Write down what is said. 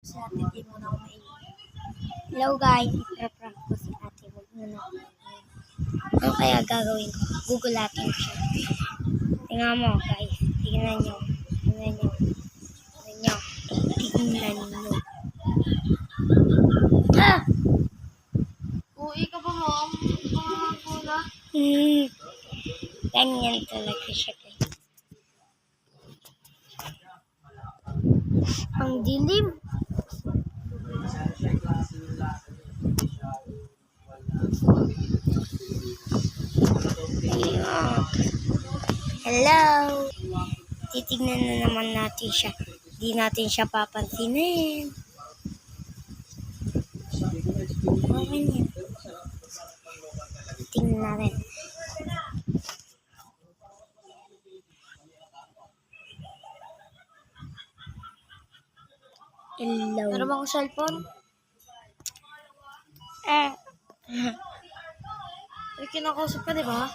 si ate, di mo na ako maingay. Hello guys, ipra-prank ko si ate. Huwag muna ako maingay. Ano kaya gagawin ko? Gugulatin ko siya. Tingnan mo guys. Tingnan nyo. Tingnan nyo. Tingnan nyo. Tingnan nyo. Ah! Uwi ka ba, ma'am? Pangangakula. Ganyan talaga siya guys. Ang dilim. Hello. Titignan na naman natin siya. Di natin siya papansinin. Okay niya. Tingnan natin. Hello. Meron ba akong cellphone? Ah. Ay, kinakausap ka, di ba?